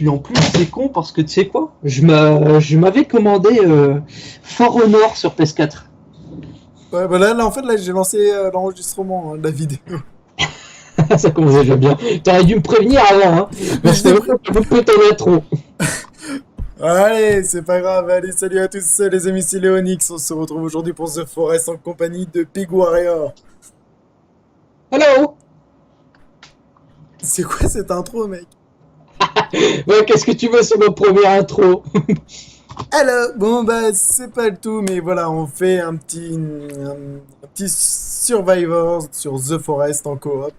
Puis en plus, c'est con parce que tu sais quoi, je m'avais commandé For Honor sur PS4. Ouais, bah là, en fait, là, j'ai lancé l'enregistrement de la vidéo. Ça commence déjà bien. T'aurais dû me prévenir avant, hein. Mais Je t'avais coupé ton intro. Allez, c'est pas grave. Allez, salut à tous, les amis, c'est Léonix. On se retrouve aujourd'hui pour The Forest en compagnie de Pig Warrior. Hello. C'est quoi cette intro, mec? Ouais, qu'est-ce que tu veux sur ma première intro? Alors, bon, bah, c'est pas le tout, mais voilà, on fait un petit Survivor sur The Forest en coop.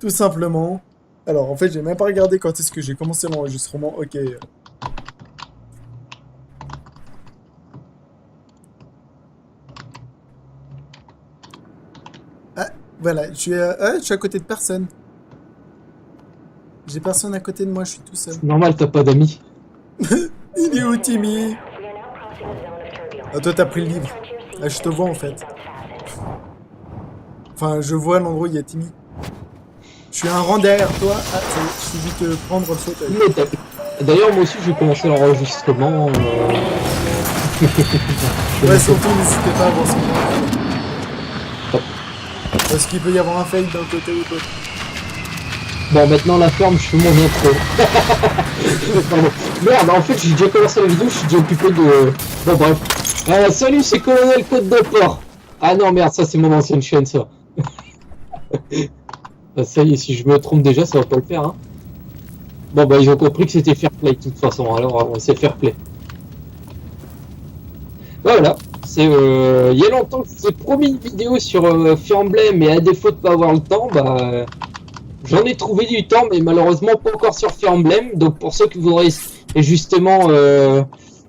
Tout simplement. Alors, en fait, j'ai même pas regardé quand est-ce que j'ai commencé l'enregistrement. Ok. Ah, voilà, je suis à côté de personne. J'ai personne à côté de moi, je suis tout seul. Normal, t'as pas d'amis. Il est où, Timmy? Ah, toi, t'as pris le livre. Ah, je te vois, en fait. Enfin, je vois l'endroit où il y a Timmy. Je suis un rang derrière toi. Ah, ça y est, je suis vite te prendre le fauteuil. D'ailleurs, moi aussi, j'ai commencé l'enregistrement. Ouais, surtout, n'hésitez pas à voir ce qu'on va. Parce qu'il peut y avoir un fail d'un côté ou de l'autre. Bon, maintenant la ferme, je fais mon intro. Pardon. Merde, en fait, j'ai déjà commencé la vidéo, je suis déjà occupé de... Bon, bref. Salut, c'est Colonel Côte de Port. Ah non, merde, ça, c'est mon ancienne chaîne, ça. Ça y est, si je me trompe déjà, ça va pas le faire, hein. Bon, bah, ils ont compris que c'était fair play, de toute façon, alors c'est fair play. Voilà. C'est il y a longtemps que je vous ai promis une vidéo sur Fire Emblem, mais à défaut de pas avoir le temps, bah... J'en ai trouvé du temps, mais malheureusement pas encore sur Fire Emblem. Donc pour ceux qui voudraient justement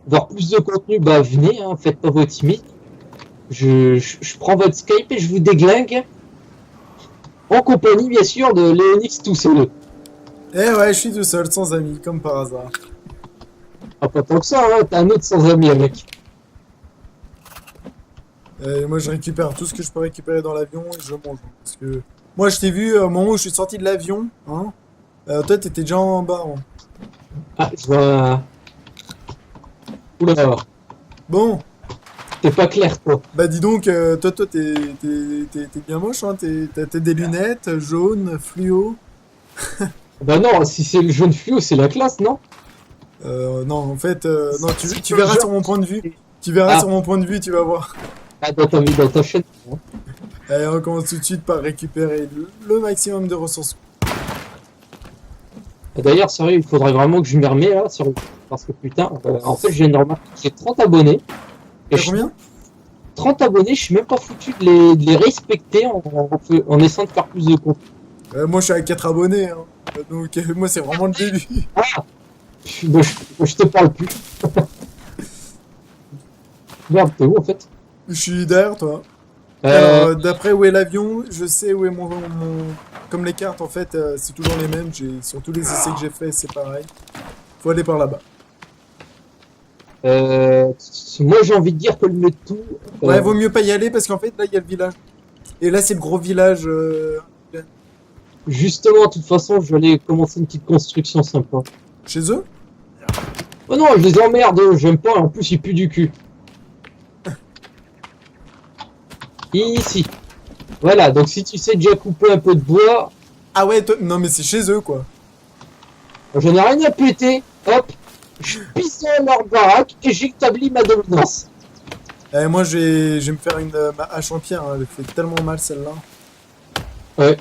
voir plus de contenu, bah venez, hein, faites pas vos timides. Je prends votre Skype et je vous déglingue. En compagnie bien sûr de Léonix tout seul. Eh ouais, je suis tout seul, sans amis, comme par hasard. Ah pas tant que ça, hein, t'as un autre sans amis avec. Et moi, je récupère tout ce que je peux récupérer dans l'avion et je mange. Parce que moi, je t'ai vu au moment où je suis sorti de l'avion. Hein. Toi, t'étais déjà en bas. Hein. Ah, je vois... Oula, Bon, t'es pas clair toi. bah dis donc, toi, t'es bien moche. Hein. T'as des lunettes jaunes, fluo. Bah non, si c'est le jaune fluo, c'est la classe, non? Non, en fait, non, tu verras sur mon point de vue. Tu verras sur mon point de vue, tu vas voir. Ah, dans ta chaîne. Allez, on commence tout de suite par récupérer le maximum de ressources. D'ailleurs, sérieux, il faudrait vraiment que je m'y remets là, parce que putain, en fait, j'ai remarqué que j'ai 30 abonnés. Et T'as combien? 30 abonnés, je suis même pas foutu de les respecter en essayant de faire plus de contenu. Moi, je suis à 4 abonnés. Hein. Donc, moi, c'est vraiment le début. Ah, je te parle plus. Merde, t'es où en fait? Je suis derrière toi. Alors, d'après où est l'avion, je sais où est mon... Comme les cartes, en fait, c'est toujours les mêmes. Sur tous les essais que j'ai fait, c'est pareil. Faut aller par là-bas. Moi, j'ai envie de dire que le tout. Ouais, vaut mieux pas y aller parce qu'en fait, là, il y a le village. Et là, c'est le gros village. Justement, de toute façon, je vais aller commencer une petite construction sympa. Chez eux? Oh non, je les emmerde, j'aime pas, en plus, ils puent du cul. Ici. Voilà, donc si tu sais déjà couper un peu de bois. Ah ouais, non, mais c'est chez eux, quoi. J'en ai rien à péter. Hop, je pisse dans leur baraque et j'établis ma dominance. Moi, je vais me faire ma hache en pierre. Hein. Elle fait tellement mal, celle-là. Ouais.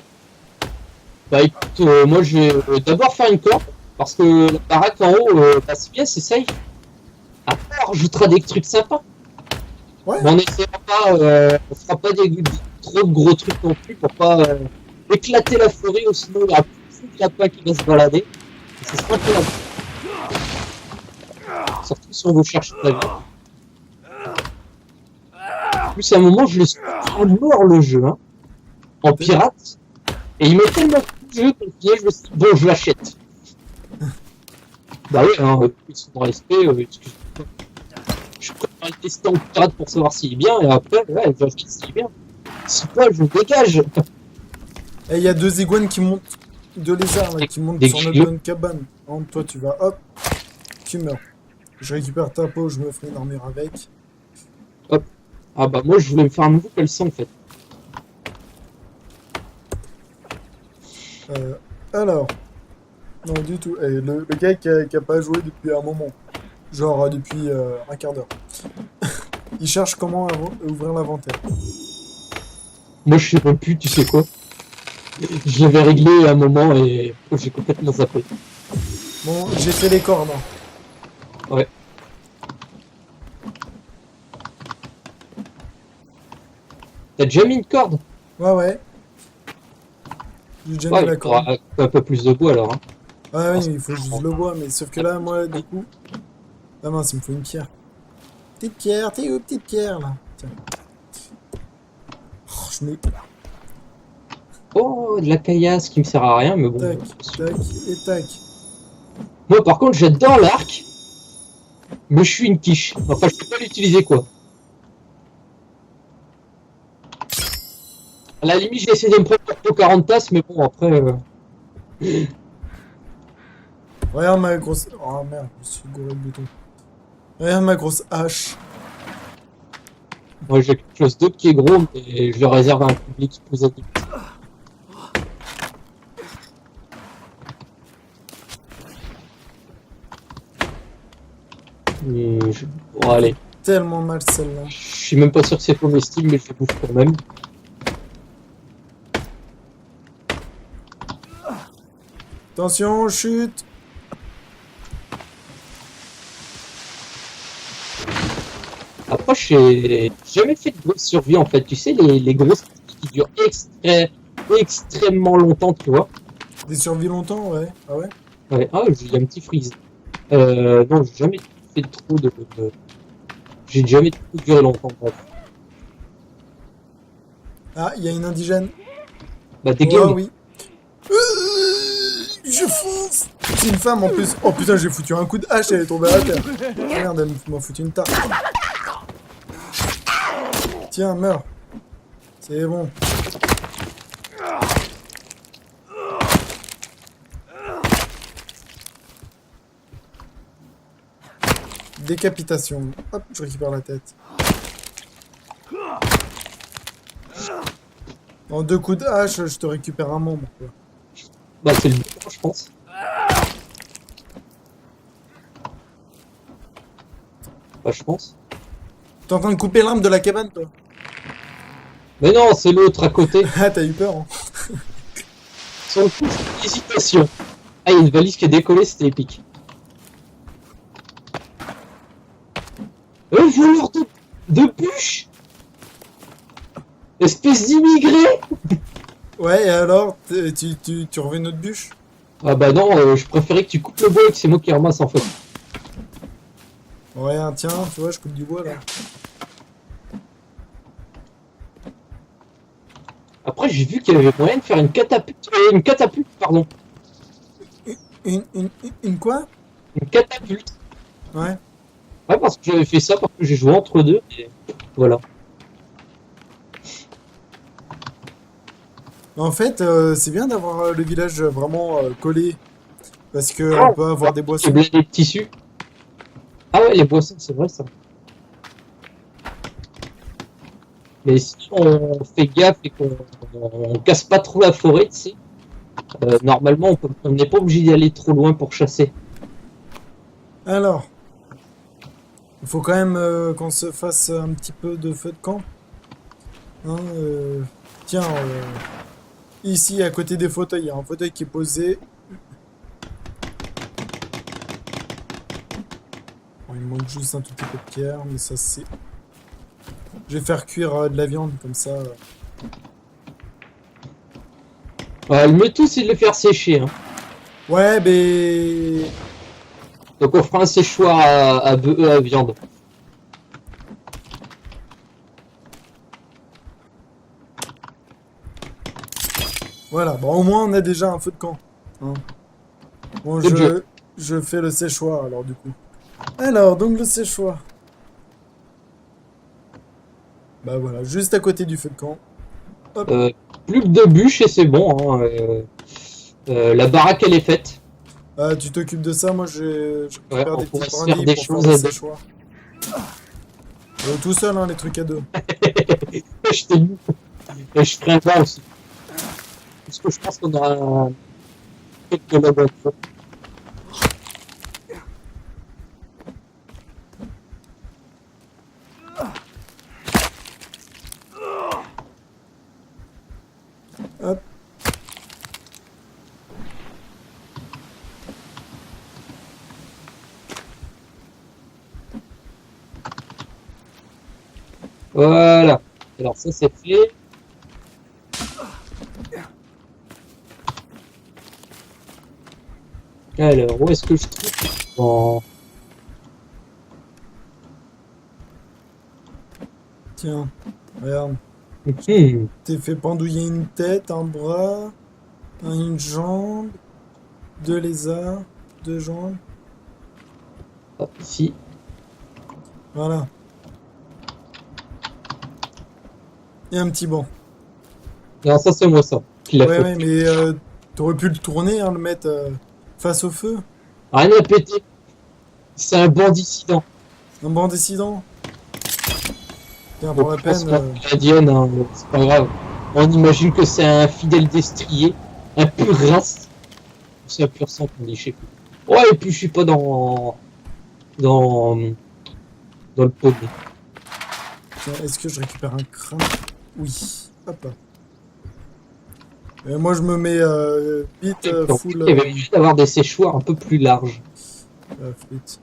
Bah écoute, moi je vais d'abord faire une corde. Parce que la baraque en haut, passe bien, c'est safe. Après, on rajoutera des trucs sympas. Ouais. Mais on essaiera pas, on fera pas trop de gros trucs non plus pour pas éclater la forêt, ou sinon il y aura plus de lapins qui va se balader. Et ce sera un peu la... Surtout si on veut chercher la vie. En plus, à un moment, je l'ai à mort le jeu, hein, en pirate. Et il met tellement de jeu qu'au final, je me suis dit, bon, je l'achète. Bah oui, hein, plus de respect, excuse-moi. Je préfère le tester en pirate pour savoir s'il est bien, et après, ouais, je vais s'il est bien. Si pas, je dégage. Et il y a 2 iguanes qui montent. deux lézards là, qui montent Des sur notre grillons. bonne cabane. Hein, toi, tu vas, hop, tu meurs. Je récupère ta peau, je me ferai une armure avec. Ah bah moi je voulais me faire un nouveau caleçon en fait. Alors, non du tout. Et le gars qui a pas joué depuis un moment. Genre depuis un quart d'heure. Il cherche comment ouvrir l'inventaire. Moi je sais même plus, tu sais quoi. Je l'avais réglé à un moment et j'ai complètement zappé. Bon, j'ai fait les cordes. Hein. Ouais. T'as déjà mis une corde? Ouais, ouais. J'ai déjà mis Ouais, la il corde. faudra un peu plus de bois alors. Hein. Ah oui, il faut juste le bois, mais sauf que là, moi, du coup... Ah mince, il me faut une pierre. Petite pierre, t'es où, petite pierre, là? Tiens. Oh, je me... Oh, de la caillasse qui me sert à rien, mais bon. Tac, tac, et tac. Moi par contre j'adore l'arc, mais je suis une quiche. Enfin je peux pas l'utiliser quoi. À la limite j'ai essayé de me prendre pour 40 tasses, mais bon après... Regarde ma grosse... Oh merde, je me suis gouré le bouton. Regarde ma grosse hache. Moi j'ai quelque chose d'autre qui est gros, mais je le réserve à un public plus adulte. Bon allez, Tellement mal celle-là. je suis même pas sûr que c'est comestible, mais je le bouffe quand même. Attention, chute. Après j'ai jamais fait de grosse survie en fait, tu sais les grosses qui durent extrêmement longtemps, tu vois. Des survies longtemps, ouais. Ah ouais? Ouais, ah j'ai un petit freeze. Non, j'ai jamais fait trop j'ai jamais trop duré longtemps. Bref. Ah, il y a une indigène. Bah Oh dégaine. oui. Je fonce. C'est une femme en plus. Oh putain, j'ai foutu un coup de hache, elle est tombée à terre. Merde, elle m'a foutu une tarte. Tiens, meurs. C'est bon. Décapitation. Hop, je récupère la tête. En 2 coups de hache, je te récupère un membre, quoi. Bah c'est le but, je pense. Bah je pense. T'es en train de couper l'arme de la cabane, toi? Mais non, c'est l'autre à côté. Ah, t'as eu peur, hein? Sur le coup, c'est hésitation. Ah, il y a une valise qui est décollée, c'était épique. Voleur de bûche! Espèce d'immigré! Ouais, et alors, tu revais notre bûche? Ah bah non, je préférais que tu coupes le bois et que c'est moi qui ramasse en fait. Ouais, tiens, tu vois, je coupe du bois, là. Après, j'ai vu qu'il y avait moyen de faire une catapulte, pardon. Une quoi? Une catapulte. Ouais. Ouais, parce que j'avais fait ça, parce que j'ai joué entre deux, et voilà. En fait, c'est bien d'avoir le village vraiment collé. Parce que Ah, on peut avoir des c'est boissons. blindé de tissu. Ah ouais, les boissons, c'est vrai ça. Mais si on fait gaffe et qu'on casse pas trop la forêt, tu sais, normalement on n'est pas obligé d'y aller trop loin pour chasser. Alors, il faut quand même qu'on se fasse un petit peu de feu de camp. Hein, tiens, ici à côté des fauteuils, il y a un fauteuil qui est posé. Bon, il me manque juste un tout petit peu de pierre, mais ça c'est... Je vais faire cuire de la viande comme ça. Le mieux tout c'est de le faire sécher. Hein. Ouais, mais... Donc on fera un séchoir à viande. Voilà, bon au moins on a déjà un feu de camp. Hein. Bon, je fais le séchoir alors du coup. Alors, donc le séchoir. Bah voilà, juste à côté du feu de camp. Plus que 2 bûches et c'est bon. Hein, La baraque, elle est faite. Tu t'occupes de ça, moi je Ouais, récupère on des pourrait petits se faire brindilles des pour choses faire à des deux. séchoirs. Tout seul, hein, les trucs à deux. Je t'ai dit. Et je ferai un pas aussi. Parce que je pense qu'on aura un truc de la voiture. Hop. Voilà. Alors ça c'est fait. Alors, où est-ce que je trouve dans... Tiens, regarde. Hmm. T'es fait pendouiller une tête, un bras, une jambe, 2 lézards, 2 jambes. Ah, ici. Voilà. Et un petit banc. Non, ça c'est moi ça. Qui l'a Ouais, fait. ouais, mais t'aurais pu le tourner, hein, le mettre face au feu. Rien à péter. C'est un banc dissident. Un banc dissident. Tiens, Donc pour la je pense peine. qu'on est indienne, hein, c'est pas grave. On imagine que c'est un fidèle destrier, un pur race. C'est un pur sang qu'on dit, je sais plus. Ouais, et puis je suis pas dans le poney. Tiens, est-ce que je récupère un crâne? Oui. Hop là. Et moi, je me mets vite Donc, full il y avait moyen d'avoir des séchoirs un peu plus larges. flûte.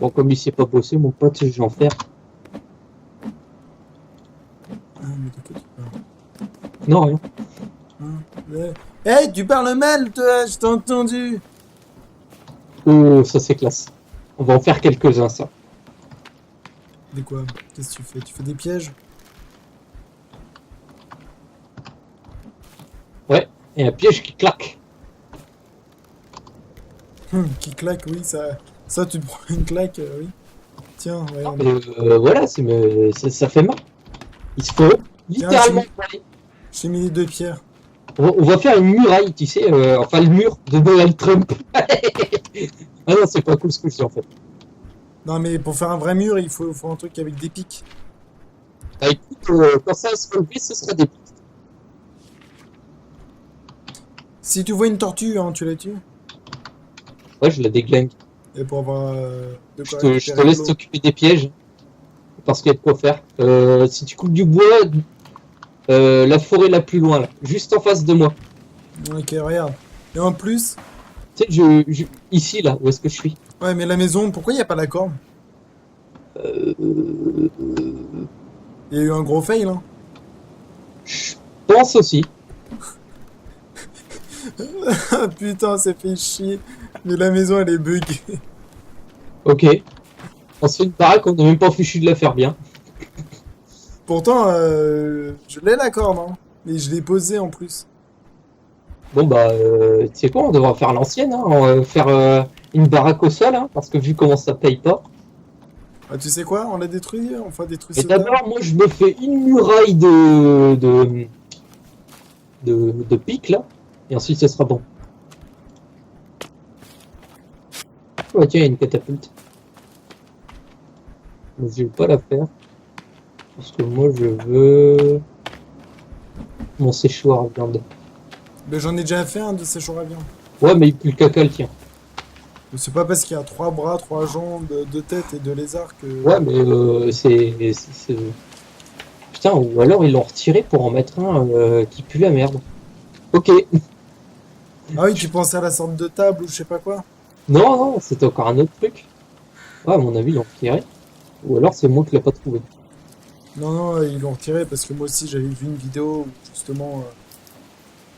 Bon, comme il s'est pas bossé, mon pote, je vais en faire. Ah, mais de quoi tu parles? Non, rien. Hey, tu parles mal, toi, je t'ai entendu. Oh, ça c'est classe. On va en faire quelques-uns, ça. Mais quoi? Qu'est-ce que tu fais? Tu fais des pièges? Ouais, et un piège qui claque. Qui claque, oui, ça tu te prends une claque, oui. Tiens, regarde. Voilà, ça fait mal. Il se faut littéralement. Je t'ai mis les 2 pierres. On va faire une muraille, tu sais, enfin le mur de Donald Trump. Ah non, c'est pas cool ce que je dis en fait. Non, mais pour faire un vrai mur, il faut un truc avec des pics. Bah écoute, quand ça va se relever, ce sera des pics. Si tu vois une tortue, hein, tu la tues. Ouais, je la déglingue. Et pour avoir de Je quoi te récupérer de laisse l'eau. t'occuper des pièges. Parce qu'il y a de quoi faire. Si tu coupes du bois, la forêt la plus loin, là, juste en face de moi. Ok, regarde. Et en plus, Tu sais, ici, là, où est-ce que je suis? ouais, mais la maison, pourquoi il n'y a pas la corde? Il y a eu un gros fail, hein. Je pense aussi. Ah putain, c'est fait chier. Mais la maison, elle est buggée. Ok. On se fait une baraque, on n'est même pas fichu de la faire bien. Pourtant, je l'ai la corde, hein. Et je l'ai posée en plus. Bon bah, tu sais quoi, on devra faire l'ancienne, hein, on va faire une baraque au sol, hein, parce que vu comment ça paye pas. Ah, tu sais quoi? On l'a détruit, on va détruire Et ce d'abord, moi je me fais une muraille de piques là, et ensuite ce sera bon. Ouais, tiens, il y a une catapulte. Mais je vais pas la faire. Parce que moi je veux mon séchoir à viande. Mais j'en ai déjà fait un de ces jours à viande. Ouais, mais il pue le caca le tien. Mais c'est pas parce qu'il y a 3 bras, 3 jambes, 2 têtes et 2 lézards que... Ouais, mais c'est... Putain, ou alors ils l'ont retiré pour en mettre un qui pue la merde. Ok. Ah oui, tu pensais à la sorte de table ou je sais pas quoi? Non, non, c'était encore un autre truc. Ouais, à mon avis, ils l'ont retiré. Ou alors c'est moi qui l'ai pas trouvé. Non, non, ils l'ont retiré parce que moi aussi j'avais vu une vidéo où justement...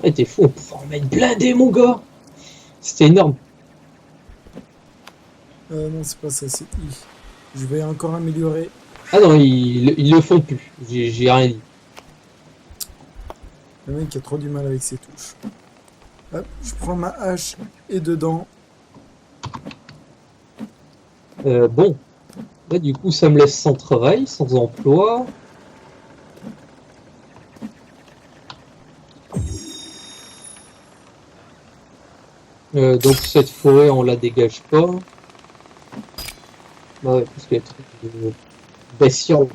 Ouais, t'es fou, on pouvait en mettre blindé, mon gars. C'était énorme. non, c'est pas ça, c'est I. Je vais encore améliorer. Ah non, ils le font plus. J'ai rien dit. Le mec a trop du mal avec ses touches. Hop, je prends ma hache et dedans. Bon. Là, du coup, ça me laisse sans travail, sans emploi. Donc cette forêt, on la dégage pas. Bah ouais, parce qu'il y a trop de bestioles.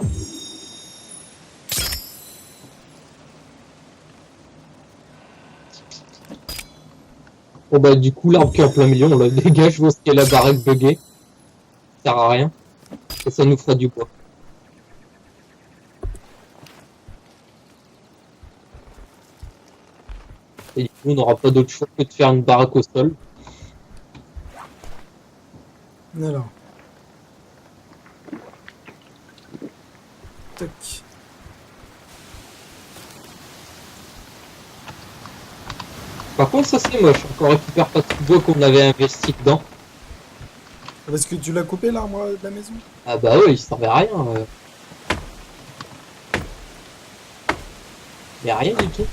Bon bah du coup, l'arbre qui est en plein milieu, on la dégage parce qu'il y a la baraque buggée. Ça sert à rien. Et ça nous fera du bois. Et du coup, on n'aura pas d'autre choix que de faire une baraque au sol. Alors. Tac. Par contre, ça c'est moche. On récupère pas tout le bois qu'on avait investi dedans. Parce que tu l'as coupé l'arbre de la maison? Ah bah ouais, il servait à rien. Il y a rien du tout.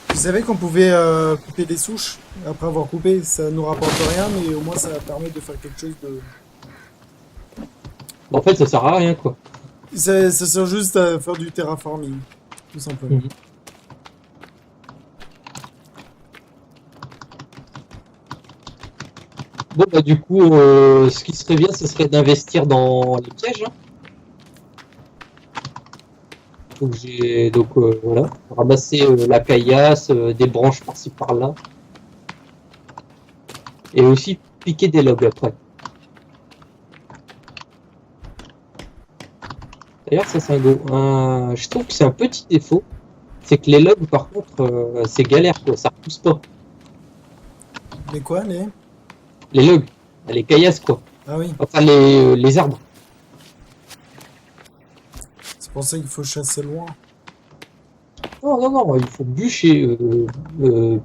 Tu savais qu'on pouvait couper des souches après avoir coupé, ça nous rapporte rien, mais au moins ça permet de faire quelque chose de. En fait, ça sert à rien quoi. Ça sert juste à faire du terraforming, tout simplement. Mhm. Bon bah du coup, ce qui serait bien, ce serait d'investir dans les pièges. Hein. Donc voilà, ramasser la caillasse, des branches par-ci par-là, et aussi piquer des logs après. D'ailleurs, ça c'est je trouve que c'est un petit défaut, c'est que les logs par contre, c'est galère quoi, ça repousse pas. Mais quoi, les. Les logs, les caillasses quoi, Ah oui, enfin les arbres. c'est pour ça qu'il faut chasser loin. Non, il faut bûcher,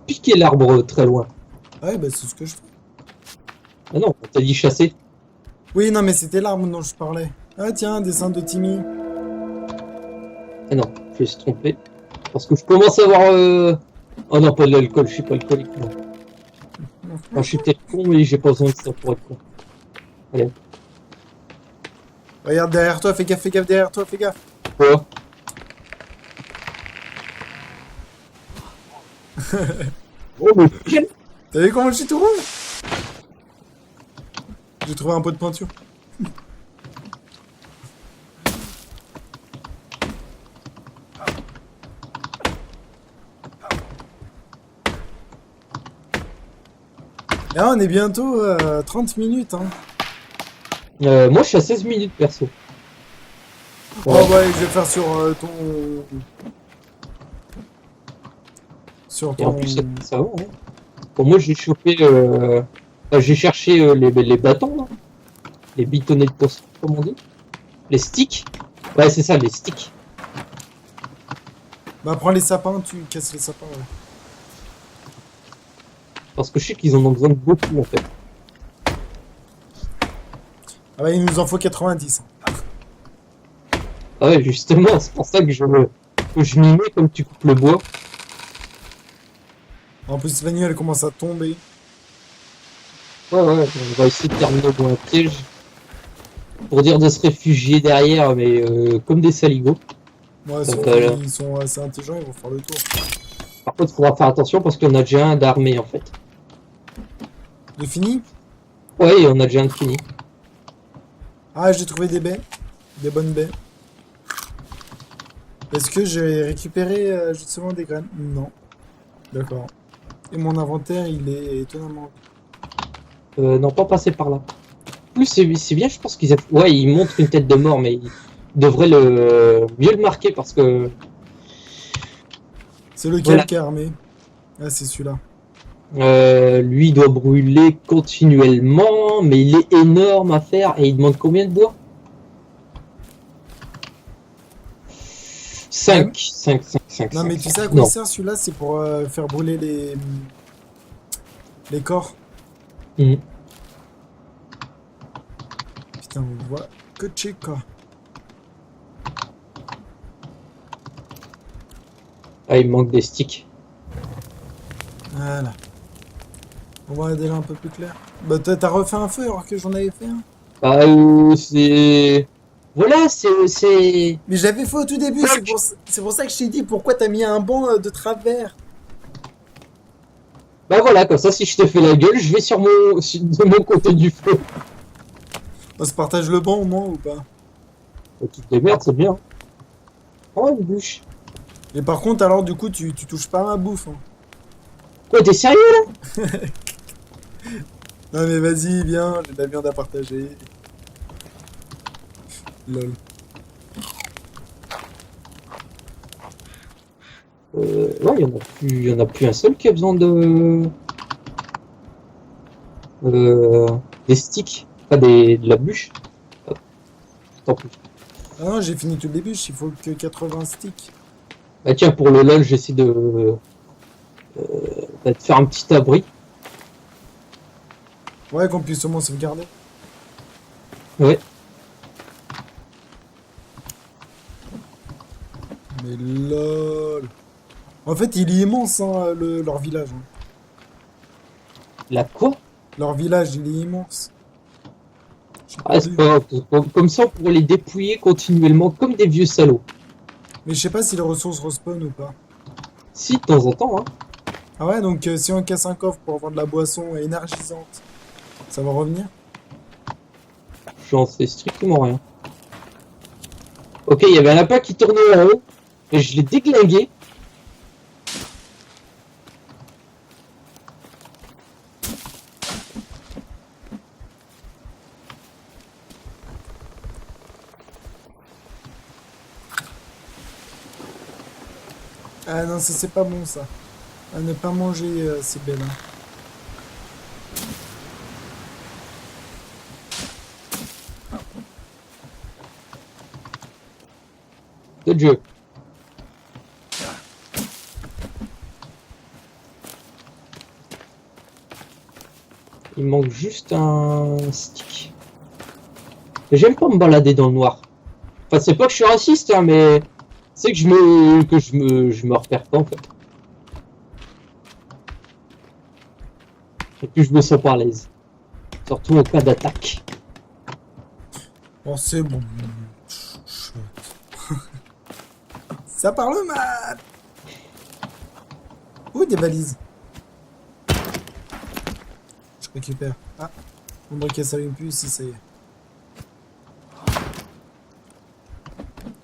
piquer l'arbre très loin. Ah oui, bah c'est ce que je fais. Ah non, on t'a dit chasser. Oui, non, mais c'était l'arbre dont je parlais. Ah tiens, un dessin de Timmy. Ah non, je me suis trompé. Parce que je commence à avoir... Oh non, pas de l'alcool, je suis pas alcoolique. Non. Enfin, je suis peut-être con, mais j'ai pas besoin de ça pour être con. Allez, Regarde derrière toi, fais gaffe derrière toi, fais gaffe. quoi? Oh, mais quel... T'as vu comment je suis tout rouge? J'ai trouvé un pot de peinture. Là, on est bientôt à 30 minutes. Hein. Moi, je suis à 16 minutes, perso. Oh ouais, je vais faire sur ton... Sur Et en ton... plus, ça va, hein. Bon, moi, j'ai chopé... j'ai cherché les bâtons, là. Les bitonnets de poisson, comme on dit. Les sticks. Ouais, c'est ça, les sticks. Bah prends les sapins, tu casses les sapins, ouais. Parce que je sais qu'ils en ont besoin de beaucoup, en fait. Ah bah il nous en faut 90. Ah ouais, justement, c'est pour ça que je m'y mets comme tu coupes le bois. En plus, la nuit, elle commence à tomber. Ouais, on va essayer de terminer dans un piège. Pour dire de se réfugier derrière, mais comme des saligots. Ouais, Ça sauf va, là. qu'ils sont assez intelligents, ils vont faire le tour. Par contre, il faudra faire attention parce qu'on a déjà un d'armée, en fait. De fini? Ouais, on a déjà un de fini. Ah, j'ai trouvé des baies. Des bonnes baies. Est-ce que j'ai récupéré justement des graines? Non. D'accord. Et mon inventaire, il est étonnamment... Non, pas passer par là. En plus, c'est bien, je pense qu'ils ouais, ils montrent une tête de mort, mais ils devraient mieux le marquer parce que... C'est lequel Voilà. qui est armé? Ah, c'est celui-là. Lui doit brûler continuellement, mais il est énorme à faire et il demande combien de bois? 5. Non, mais tu sais à quoi Non. il sert celui-là? C'est pour faire brûler les corps. Mhm. Putain, on voit que Tcheka. Ah, il manque des sticks. Voilà. On va déjà un peu plus clair. Bah, t'as refait un feu alors que j'en avais fait un. Ah, c'est... Voilà, c'est... Mais j'avais fait au tout début, c'est pour ça que je t'ai dit pourquoi t'as mis un banc de travers. Bah voilà, comme ça, si je te fais la gueule, je vais de mon côté du feu. On se partage le banc au moins ou pas? Bah, tu te démerdes, c'est bien. Oh, une bûche. Et par contre, alors du coup, tu touches pas à ma bouffe. Hein. Quoi, t'es sérieux là? Non mais vas-y, viens, j'ai de la viande à partager. Lol. Ouais, il y en a plus un seul qui a besoin euh, des sticks, pas de la bûche. Hop, tant pis. Ah non, j'ai fini tout le début, il faut que 80 sticks. Bah tiens, pour le LOL, j'essaie de faire un petit abri. Ouais, qu'on puisse au moins sauvegarder. Ouais. Mais lol. En fait, il est immense, hein, leur village. Hein. La quoi? Leur village, il est immense. J'ai Ah, c'est perdu. pas grave. Comme ça, on pourrait les dépouiller continuellement comme des vieux salauds. Mais je sais pas si les ressources respawn ou pas. Si, de temps en temps, hein. Ah ouais, donc si on casse un coffre pour avoir de la boisson énergisante, ça va revenir? J'en sais strictement rien. Ok, il y avait un lapin qui tournait en haut, et je l'ai déglingué. Ah non, ça c'est pas bon ça. À ne pas manger ces belles. Hein. De Dieu. Il manque juste un stick. J'aime pas me balader dans le noir. Enfin, c'est pas que je suis raciste, hein, mais c'est que je me repère pas en fait. Et puis je me sens pas à l'aise. Surtout en cas d'attaque. Oh, c'est bon. Chut. Ça parle mal. Où des valises? Je récupère. Ah, mon briquet s'allume plus ici, ça y est.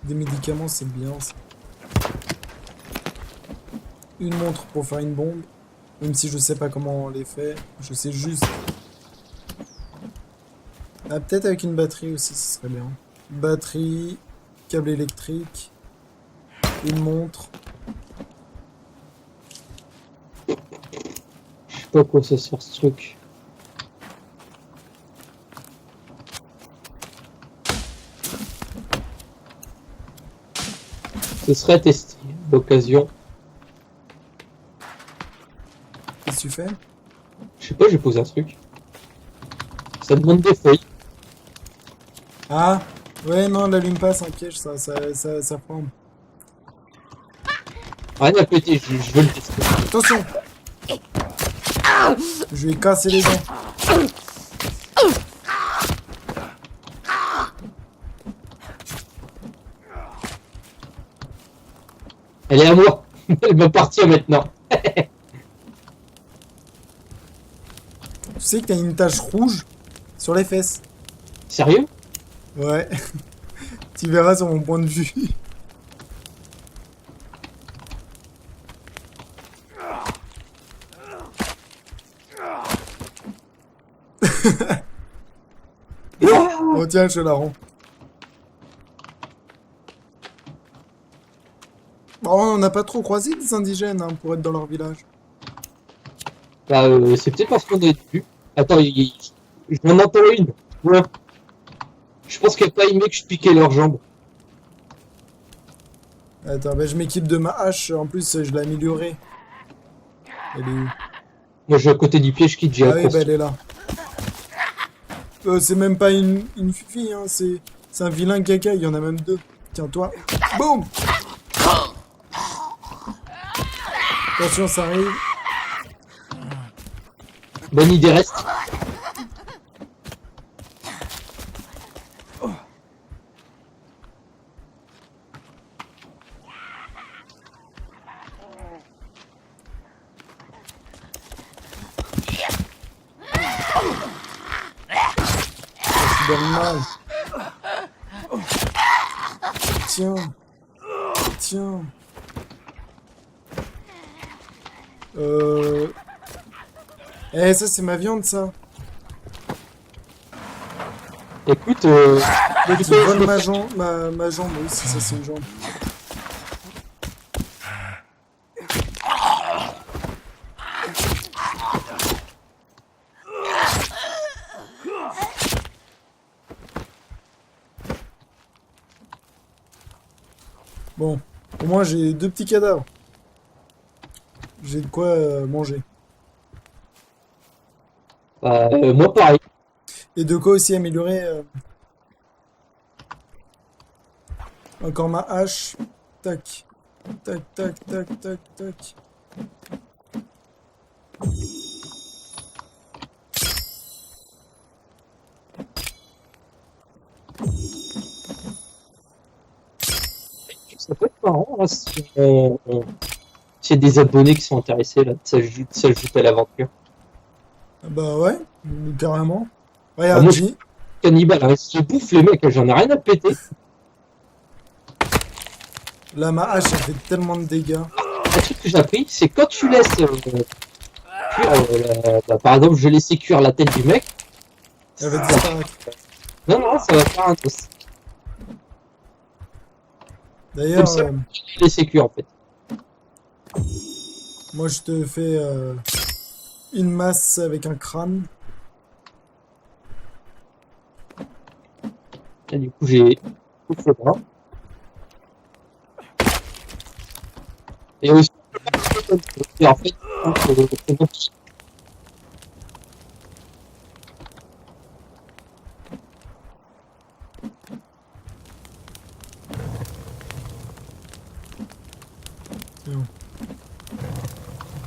Des médicaments, c'est bien ça. Une montre pour faire une bombe. Même si je sais pas comment on les fait. Je sais juste. Ah, peut-être avec une batterie aussi, ce serait bien. Batterie, câble électrique, une montre. Je sais pas à quoi ça sert ce truc. Ce serait testé l'occasion. Qu'est-ce que tu fais? Je sais pas, j'ai posé un truc. Ça demande des feuilles. Ah, ouais, non, l'allume pas, c'est un piège, ça forme. Rien à péter, je veux le tester. Attention! Je vais casser les dents. Elle est à moi. Elle va partir maintenant. Tu sais que t'as une tache rouge sur les fesses. Sérieux? Ouais. Tu verras sur mon point de vue. Oh tiens, je la rends. Bon, on n'a pas trop croisé des indigènes hein, pour être dans leur village. Bah, c'est peut-être parce qu'on est dessus. Attends, j'en entends une. Ouais. Je pense qu'elle a pas aimé que je piquais leurs jambes. Attends, bah, je m'équipe de ma hache. En plus, je l'ai améliorée. Elle est où? Moi, je suis à côté du piège qui j'ai Ah oui, bah, accroché. elle est là. C'est même pas une fille, hein, c'est un vilain caca, il y en a même deux. Tiens, toi. Boum! Attention, ça arrive. Bonne idée reste. donne mal. Tiens. Tiens. Eh, ça, c'est ma viande, ça. Écoute, L'autre, il plutôt, je vole me ma fais- jambe. Ma jambe, oui, c'est ça, c'est une jambe. Bon. Au moins, j'ai 2 petits cadavres. J'ai de quoi manger. moi pareil. Et de quoi aussi améliorer encore ma hache. Tac. Tac, tac, tac, tac, tac. Ça peut être marrant hein, s'il y a des abonnés qui sont intéressés là, de s'ajouter à l'aventure. Ah bah ouais, carrément. Ah, Regarde, moi je suis cannibale, hein, je bouffe les mecs, j'en ai rien à péter. là ma hache elle fait tellement de dégâts. Un truc que j'ai appris, c'est quand tu laisses cuire, par exemple, je laissais cuire la tête du mec. Elle va disparaître. Non, non, ça va faire un dos. D'ailleurs, Comme ça. Je laissais cuire en fait. moi je te fais une masse avec un crâne. Et du coup, j'ai tout fait bras. Et aussi, et en fait,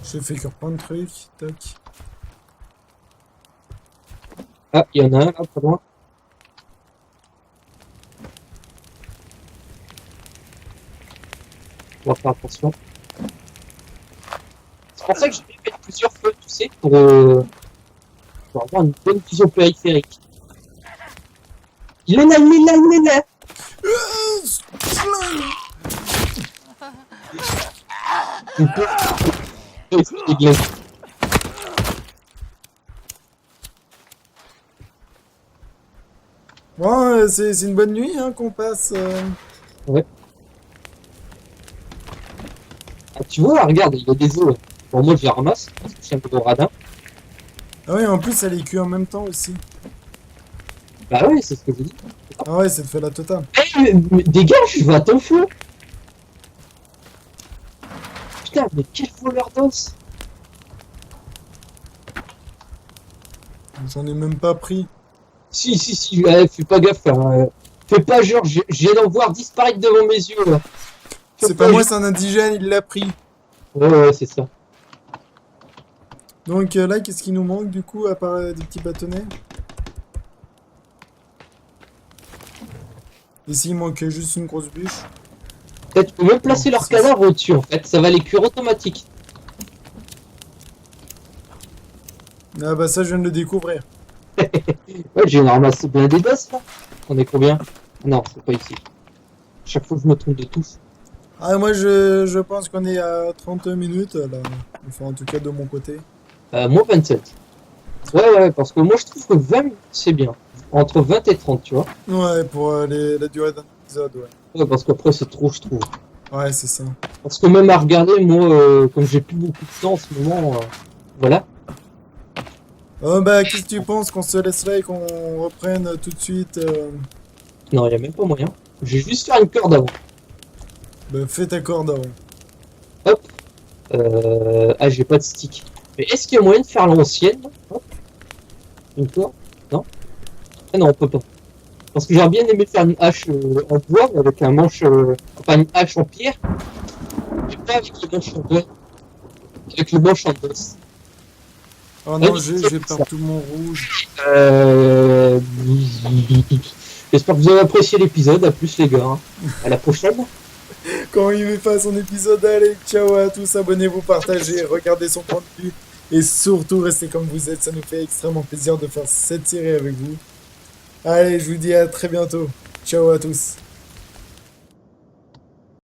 Je fais cuire plein de trucs. Tac. ah, il y en a un là, pas loin. On va faire attention. C'est pour ça que j'ai fait plusieurs feux, tu sais, pour avoir une bonne vision périphérique. Il est là, il est là, il est là. Une pauvre- c'est dégueulasse. Bon, c'est une bonne nuit hein, qu'on passe. Ouais. Ah, tu vois, regarde, il y a des œufs. Bon, moi je les ramasse, parce que je suis un peu au radin. Ah oui, en plus elle est cuite en même temps aussi. Bah oui, c'est ce que je dis. Ah ouais, ça te fait la totale. Mais dégage, je vais à ton feu. Putain, mais quel voleur d'os. J'en ai même pas pris. Si, fais pas gaffe. Hein. Fais pas genre, j'ai d'en voir disparaître devant mes yeux. Là. C'est pas moi, c'est un indigène, il l'a pris. Ouais, c'est ça. Donc là, qu'est-ce qui nous manque du coup, à part des petits bâtonnets? Ici, il manque juste une grosse bûche. Tu peux même placer Non, leur c'est- cadavre au-dessus en fait, ça va les cuire automatique. Ah bah ça, je viens de le découvrir. Ouais, j'ai ramassé bien des bosses là. On est combien? Non, c'est pas ici. Chaque fois que je me trompe de touche. Ah, moi, je pense qu'on est à 30 minutes, là. Enfin, en tout cas, de mon côté. Moi 27. Ouais, parce que moi je trouve que 20 minutes c'est bien. Entre 20 et 30, tu vois. Ouais, pour la durée d'un épisode, ouais. Ouais, parce qu'après c'est trop, je trouve. Ouais, c'est ça. Parce que même à regarder, moi, comme j'ai plus beaucoup de temps en ce moment, voilà. Oh, bah, qu'est-ce que tu penses qu'on se laisse là et qu'on reprenne tout de suite Non, il y a même pas moyen. Je vais juste faire une corde avant. Bah, fais ta corde avant. Hop. Ah, j'ai pas de stick. Mais est-ce qu'il y a moyen de faire l'ancienne? Hop. Une corde? Non? Ah non, on peut pas. Parce que j'aurais bien aimé faire une hache en bois, mais avec un manche... enfin, une hache en pierre. Mais pas avec le manche en bois. Avec le manche en os. Oh non, Ouais, je vais perdre tout mon rouge. J'espère que vous avez apprécié l'épisode. À plus les gars. Hein. À la prochaine. Quand il met pas son épisode, allez, ciao à tous, abonnez-vous, partagez, regardez son contenu. Et surtout, restez comme vous êtes, ça nous fait extrêmement plaisir de faire cette série avec vous. Allez, je vous dis à très bientôt. Ciao à tous.